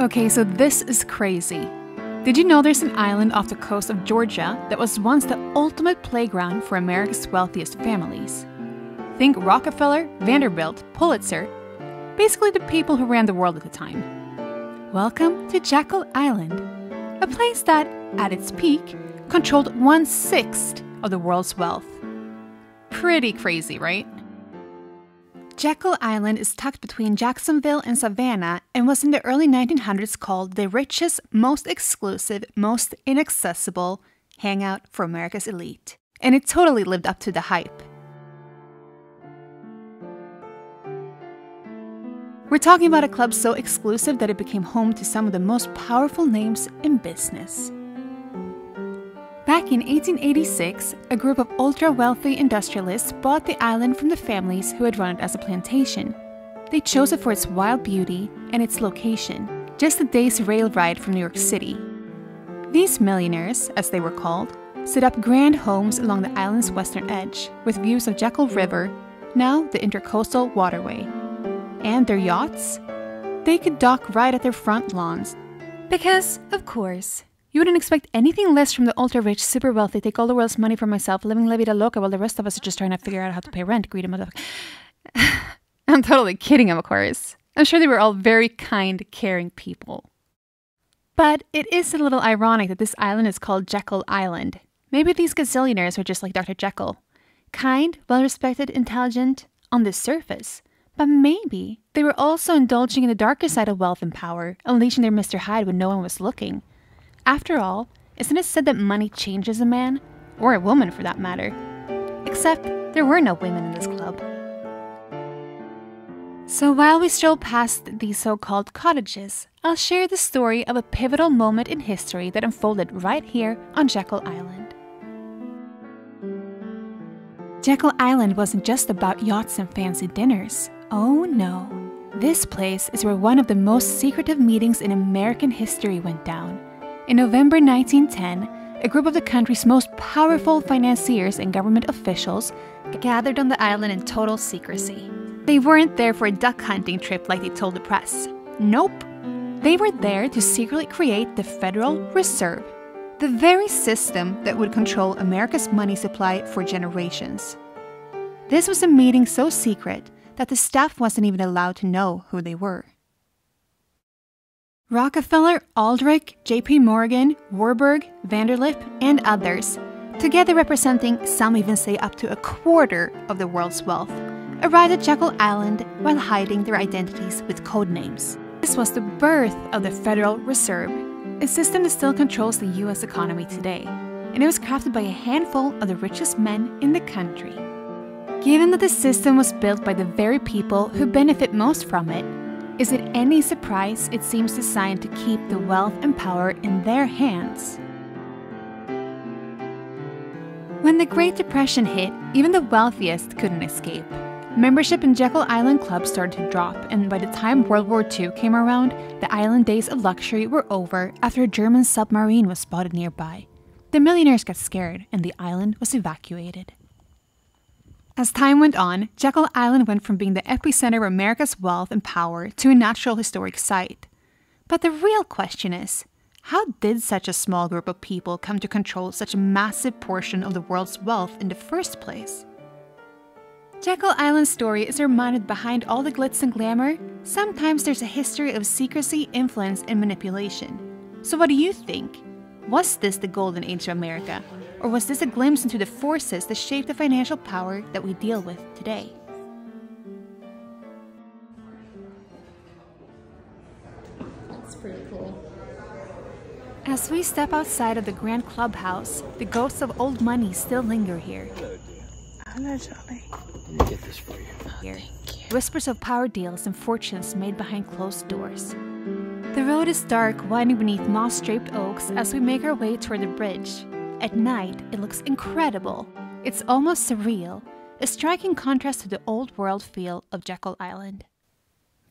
Okay, so this is crazy. Did you know there's an island off the coast of Georgia that was once the ultimate playground for America's wealthiest families? Think Rockefeller, Vanderbilt, Pulitzer, basically the people who ran the world at the time. Welcome to Jekyll Island, a place that, at its peak, controlled 1/6 of the world's wealth. Pretty crazy, right? Jekyll Island is tucked between Jacksonville and Savannah and was in the early 1900s called the richest, most exclusive, most inaccessible hangout for America's elite. And it totally lived up to the hype. We're talking about a club so exclusive that it became home to some of the most powerful names in business. Back in 1886, a group of ultra-wealthy industrialists bought the island from the families who had run it as a plantation. They chose it for its wild beauty and its location, just a day's rail ride from New York City. These millionaires, as they were called, set up grand homes along the island's western edge, with views of Jekyll River, now the Intercoastal Waterway. And their yachts? They could dock right at their front lawns. Because, of course, you wouldn't expect anything less from the ultra-rich, super wealthy, take all the world's money for myself, living la vida loca while the rest of us are just trying to figure out how to pay rent, greedy motherfucker. I'm totally kidding, of course. I'm sure they were all very kind, caring people. But it is a little ironic that this island is called Jekyll Island. Maybe these gazillionaires were just like Dr. Jekyll. Kind, well-respected, intelligent, on the surface. But maybe they were also indulging in the darker side of wealth and power, unleashing their Mr. Hyde when no one was looking. After all, isn't it said that money changes a man? Or a woman, for that matter. Except, there were no women in this club. So while we stroll past these so-called cottages, I'll share the story of a pivotal moment in history that unfolded right here on Jekyll Island. Jekyll Island wasn't just about yachts and fancy dinners. Oh no. This place is where one of the most secretive meetings in American history went down. In November 1910, a group of the country's most powerful financiers and government officials gathered on the island in total secrecy. They weren't there for a duck hunting trip like they told the press. Nope. They were there to secretly create the Federal Reserve, the very system that would control America's money supply for generations. This was a meeting so secret that the staff wasn't even allowed to know who they were. Rockefeller, Aldrich, J.P. Morgan, Warburg, Vanderlip, and others, together representing some even say up to a quarter of the world's wealth, arrived at Jekyll Island while hiding their identities with code names. This was the birth of the Federal Reserve, a system that still controls the U.S. economy today, and it was crafted by a handful of the richest men in the country. Given that the system was built by the very people who benefit most from it, is it any surprise it seems designed to keep the wealth and power in their hands? When the Great Depression hit, even the wealthiest couldn't escape. Membership in Jekyll Island Club started to drop, and by the time World War II came around, the island days of luxury were over after a German submarine was spotted nearby. The millionaires got scared, and the island was evacuated. As time went on, Jekyll Island went from being the epicenter of America's wealth and power to a natural historic site. But the real question is, how did such a small group of people come to control such a massive portion of the world's wealth in the first place? Jekyll Island's story is a reminder that behind all the glitz and glamour, sometimes there's a history of secrecy, influence, and manipulation. So what do you think? Was this the golden age of America? Or was this a glimpse into the forces that shape the financial power that we deal with today? That's pretty cool. As we step outside of the grand clubhouse, the ghosts of old money still linger here. Hello, Johnny. Let me get this for you. Here. Whispers of power deals and fortunes made behind closed doors. The road is dark, winding beneath moss-draped oaks as we make our way toward the bridge. At night, it looks incredible. It's almost surreal, a striking contrast to the old world feel of Jekyll Island.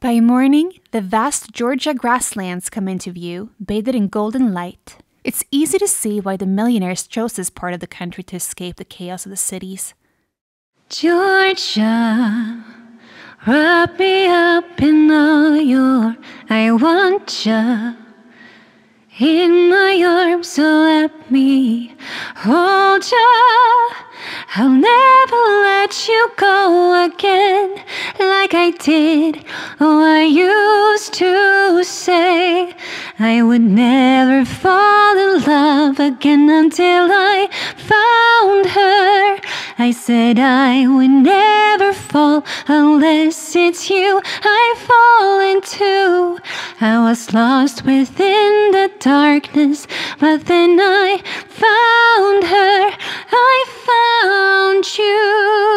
By morning, the vast Georgia grasslands come into view, bathed in golden light. It's easy to see why the millionaires chose this part of the country to escape the chaos of the cities. Georgia, Wrap me up in all your I want ya in my arms, so let me hold ya. I'll never let you go again like I did. Oh, I used to say I would never fall in love again until I found her. I said I would never fall unless it's you I fall into. I was lost within the darkness, but then I found her. I found you.